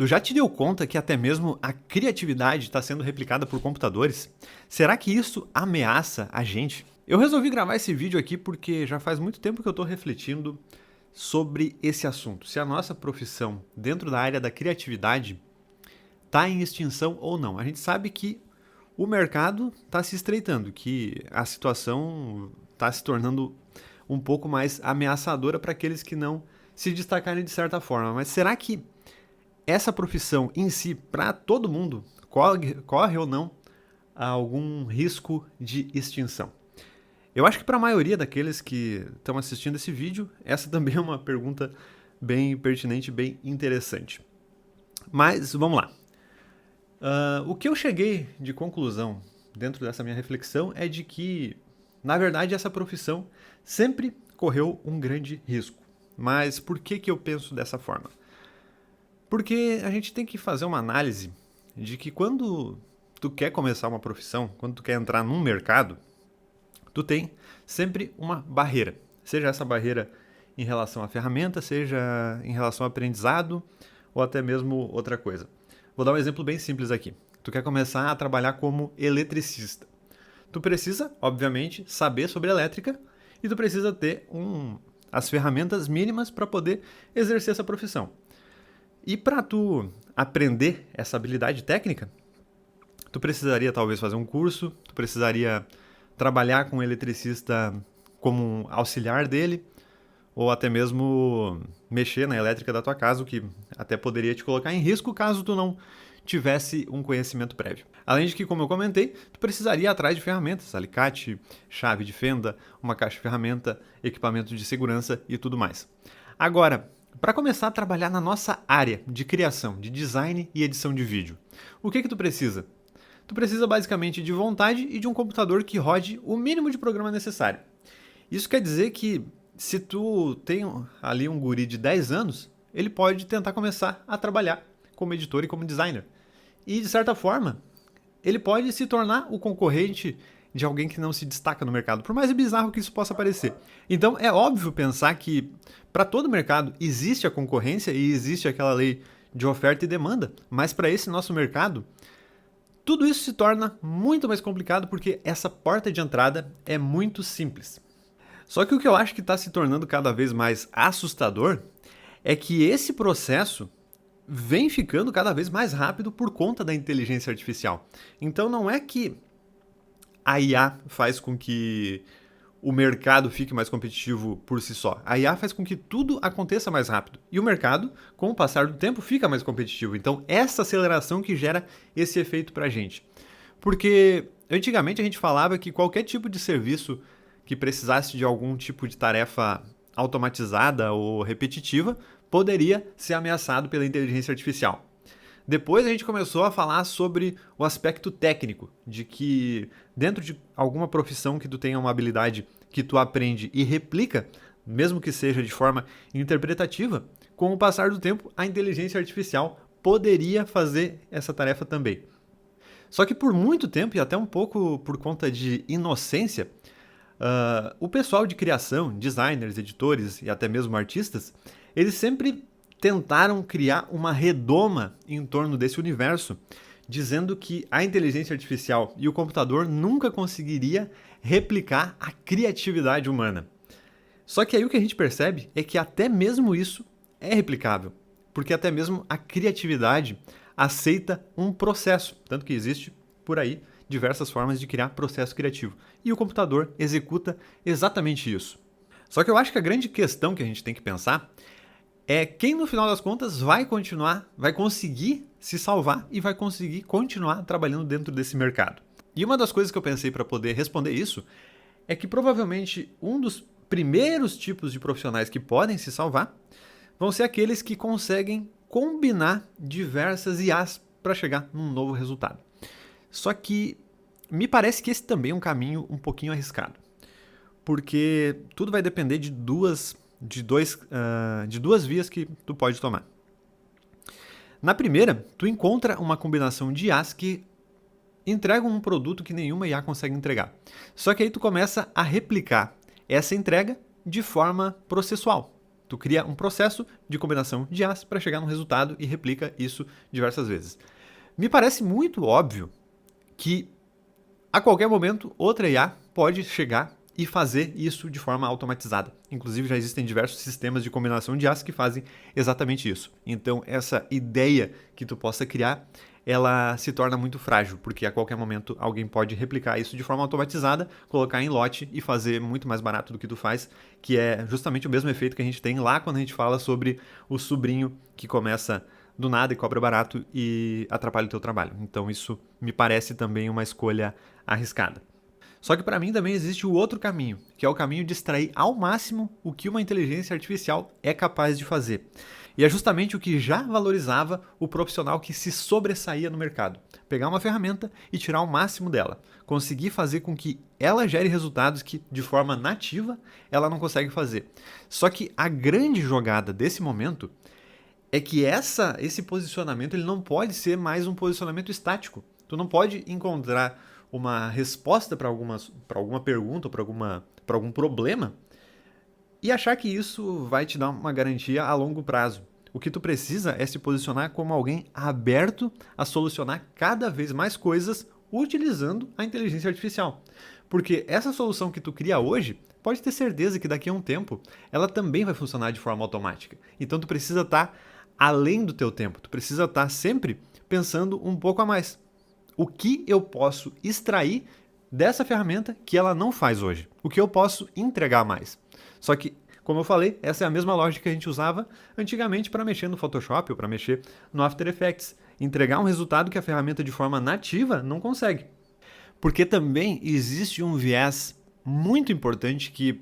Tu já te deu conta que até mesmo a criatividade está sendo replicada por computadores? Será que isso ameaça a gente? Eu resolvi gravar esse vídeo aqui porque já faz muito tempo que eu estou refletindo sobre esse assunto. Se a nossa profissão dentro da área da criatividade está em extinção ou não. A gente sabe que o mercado está se estreitando, que a situação está se tornando um pouco mais ameaçadora para aqueles que não se destacarem de certa forma. Mas será que essa profissão em si, para todo mundo, corre ou não algum risco de extinção? Eu acho que para a maioria daqueles que estão assistindo esse vídeo, essa também é uma pergunta bem pertinente, bem interessante. Mas vamos lá. O que eu cheguei de conclusão dentro dessa minha reflexão é de que, na verdade, essa profissão sempre correu um grande risco. Mas por que eu penso dessa forma? Porque a gente tem que fazer uma análise de que quando tu quer começar uma profissão, quando tu quer entrar num mercado, tu tem sempre uma barreira. Seja essa barreira em relação à ferramenta, seja em relação ao aprendizado ou até mesmo outra coisa. Vou dar um exemplo bem simples aqui. Tu quer começar a trabalhar como eletricista. Tu precisa, obviamente, saber sobre elétrica e tu precisa ter as ferramentas mínimas para poder exercer essa profissão. E para tu aprender essa habilidade técnica, tu precisaria talvez fazer um curso, tu precisaria trabalhar com um eletricista como um auxiliar dele, ou até mesmo mexer na elétrica da tua casa, o que até poderia te colocar em risco caso tu não tivesse um conhecimento prévio. Além de que, como eu comentei, tu precisaria ir atrás de ferramentas, alicate, chave de fenda, uma caixa de ferramenta, equipamento de segurança e tudo mais. Agora, para começar a trabalhar na nossa área de criação, de design e edição de vídeo, o que tu precisa? Tu precisa basicamente de vontade e de um computador que rode o mínimo de programa necessário. Isso quer dizer que se tu tem ali um guri de 10 anos, ele pode tentar começar a trabalhar como editor e como designer. E, de certa forma, ele pode se tornar o concorrente de alguém que não se destaca no mercado, por mais bizarro que isso possa parecer. Então, é óbvio pensar que para todo mercado existe a concorrência e existe aquela lei de oferta e demanda, mas para esse nosso mercado, tudo isso se torna muito mais complicado porque essa porta de entrada é muito simples. Só que o que eu acho que está se tornando cada vez mais assustador é que esse processo vem ficando cada vez mais rápido por conta da inteligência artificial. Então não é que a IA faz com que o mercado fique mais competitivo por si só. A IA faz com que tudo aconteça mais rápido. E o mercado, com o passar do tempo, fica mais competitivo. Então essa aceleração que gera esse efeito pra gente. Porque antigamente a gente falava que qualquer tipo de serviço que precisasse de algum tipo de tarefa automatizada ou repetitiva poderia ser ameaçado pela inteligência artificial. Depois a gente começou a falar sobre o aspecto técnico, de que dentro de alguma profissão que tu tenha uma habilidade que tu aprende e replica, mesmo que seja de forma interpretativa, com o passar do tempo a inteligência artificial poderia fazer essa tarefa também. Só que por muito tempo, e até um pouco por conta de inocência, o pessoal de criação, designers, editores e até mesmo artistas, eles sempre tentaram criar uma redoma em torno desse universo, dizendo que a inteligência artificial e o computador nunca conseguiria replicar a criatividade humana. Só que aí o que a gente percebe é que até mesmo isso é replicável, porque até mesmo a criatividade aceita um processo, tanto que existe por aí diversas formas de criar processo criativo. E o computador executa exatamente isso. Só que eu acho que a grande questão que a gente tem que pensar é quem no final das contas vai conseguir se salvar e vai conseguir continuar trabalhando dentro desse mercado. E uma das coisas que eu pensei para poder responder isso é que provavelmente um dos primeiros tipos de profissionais que podem se salvar vão ser aqueles que conseguem combinar diversas IAs para chegar num novo resultado. Só que me parece que esse também é um caminho um pouquinho arriscado, porque tudo vai depender de duas vias que tu pode tomar. Na primeira, tu encontra uma combinação de IAs que entregam um produto que nenhuma IA consegue entregar. Só que aí tu começa a replicar essa entrega de forma processual. Tu cria um processo de combinação de IAs para chegar num resultado e replica isso diversas vezes. Me parece muito óbvio que a qualquer momento outra IA pode chegar e fazer isso de forma automatizada. Inclusive já existem diversos sistemas de combinação de IAs que fazem exatamente isso. Então essa ideia que tu possa criar, ela se torna muito frágil, porque a qualquer momento alguém pode replicar isso de forma automatizada, colocar em lote e fazer muito mais barato do que tu faz, que é justamente o mesmo efeito que a gente tem lá quando a gente fala sobre o sobrinho que começa do nada e cobra barato e atrapalha o teu trabalho. Então isso me parece também uma escolha arriscada. Só que para mim também existe o outro caminho, que é o caminho de extrair ao máximo o que uma inteligência artificial é capaz de fazer. E é justamente o que já valorizava o profissional que se sobressaía no mercado. Pegar uma ferramenta e tirar o máximo dela. Conseguir fazer com que ela gere resultados que, de forma nativa, ela não consegue fazer. Só que a grande jogada desse momento é que esse posicionamento ele não pode ser mais um posicionamento estático. Tu não pode encontrar uma resposta para alguma pergunta ou para algum problema e achar que isso vai te dar uma garantia a longo prazo. O que tu precisa é se posicionar como alguém aberto a solucionar cada vez mais coisas utilizando a inteligência artificial. Porque essa solução que tu cria hoje, pode ter certeza que daqui a um tempo ela também vai funcionar de forma automática. Então tu precisa estar além do teu tempo, tu precisa estar sempre pensando um pouco a mais. O que eu posso extrair dessa ferramenta que ela não faz hoje? O que eu posso entregar mais? Só que, como eu falei, essa é a mesma lógica que a gente usava antigamente para mexer no Photoshop ou para mexer no After Effects. Entregar um resultado que a ferramenta de forma nativa não consegue. Porque também existe um viés muito importante que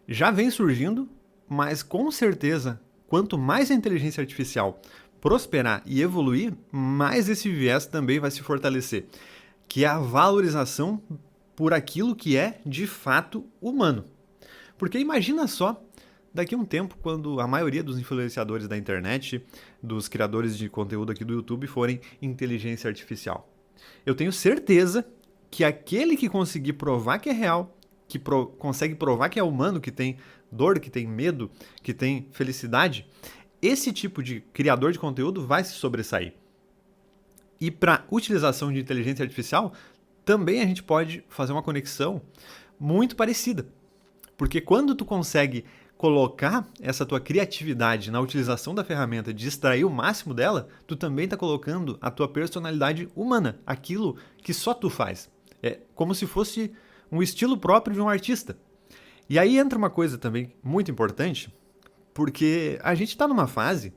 já vem surgindo, mas com certeza, quanto mais a inteligência artificial prosperar e evoluir, mais esse viés também vai se fortalecer, que é a valorização por aquilo que é de fato humano. Porque imagina só, daqui a um tempo, quando a maioria dos influenciadores da internet, dos criadores de conteúdo aqui do YouTube forem inteligência artificial. Eu tenho certeza que aquele que conseguir provar que é real, que consegue provar que é humano, que tem dor, que tem medo, que tem felicidade, esse tipo de criador de conteúdo vai se sobressair. E para utilização de inteligência artificial, também a gente pode fazer uma conexão muito parecida. Porque quando tu consegue colocar essa tua criatividade na utilização da ferramenta, de extrair o máximo dela, tu também está colocando a tua personalidade humana, aquilo que só tu faz. É como se fosse um estilo próprio de um artista. E aí entra uma coisa também muito importante, porque a gente está numa fase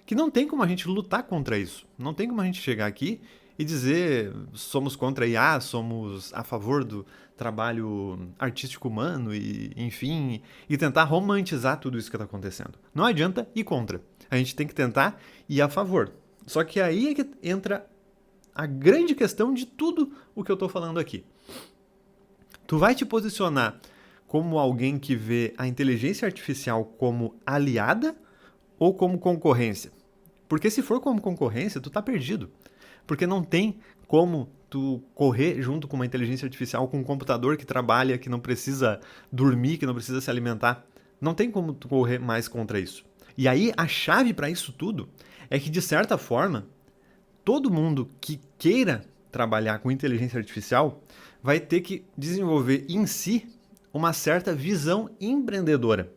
que não tem como a gente lutar contra isso. Não tem como a gente chegar aqui e dizer somos contra a IA, somos a favor do trabalho artístico humano e, enfim, e tentar romantizar tudo isso que está acontecendo. Não adianta ir contra. A gente tem que tentar ir a favor. Só que aí é que entra a grande questão de tudo o que eu estou falando aqui. Tu vai te posicionar como alguém que vê a inteligência artificial como aliada ou como concorrência? Porque se for como concorrência, tu tá perdido. Porque não tem como tu correr junto com uma inteligência artificial, com um computador que trabalha, que não precisa dormir, que não precisa se alimentar. Não tem como tu correr mais contra isso. E aí a chave para isso tudo é que, de certa forma, todo mundo que queira trabalhar com inteligência artificial vai ter que desenvolver em si uma certa visão empreendedora.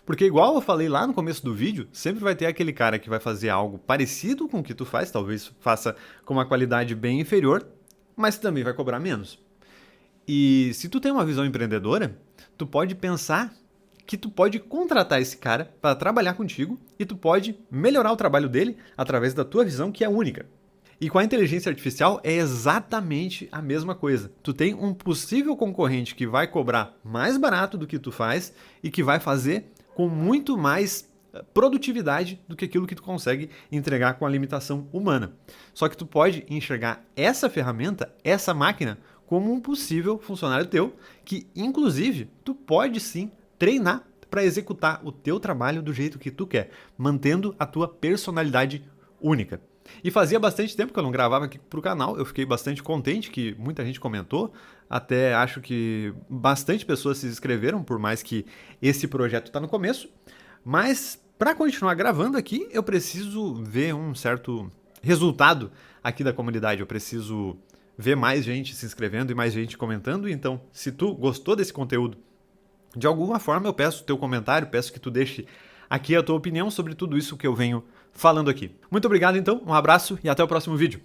Porque igual eu falei lá no começo do vídeo, sempre vai ter aquele cara que vai fazer algo parecido com o que tu faz, talvez faça com uma qualidade bem inferior, mas também vai cobrar menos. E se tu tem uma visão empreendedora, tu pode pensar que tu pode contratar esse cara para trabalhar contigo e tu pode melhorar o trabalho dele através da tua visão, que é única. E com a inteligência artificial é exatamente a mesma coisa. Tu tem um possível concorrente que vai cobrar mais barato do que tu faz e que vai fazer com muito mais produtividade do que aquilo que tu consegue entregar com a limitação humana. Só que tu pode enxergar essa ferramenta, essa máquina, como um possível funcionário teu, que inclusive tu pode sim treinar para executar o teu trabalho do jeito que tu quer, mantendo a tua personalidade única. E fazia bastante tempo que eu não gravava aqui pro canal, eu fiquei bastante contente que muita gente comentou, até acho que bastante pessoas se inscreveram, por mais que esse projeto está no começo, Mas para continuar gravando aqui, eu preciso ver um certo resultado aqui da comunidade. Eu preciso ver mais gente se inscrevendo e mais gente comentando. Então, se tu gostou desse conteúdo, de alguma forma eu peço o teu comentário, peço que tu deixe aqui a tua opinião sobre tudo isso que eu venho falando aqui. Muito obrigado então, um abraço e até o próximo vídeo.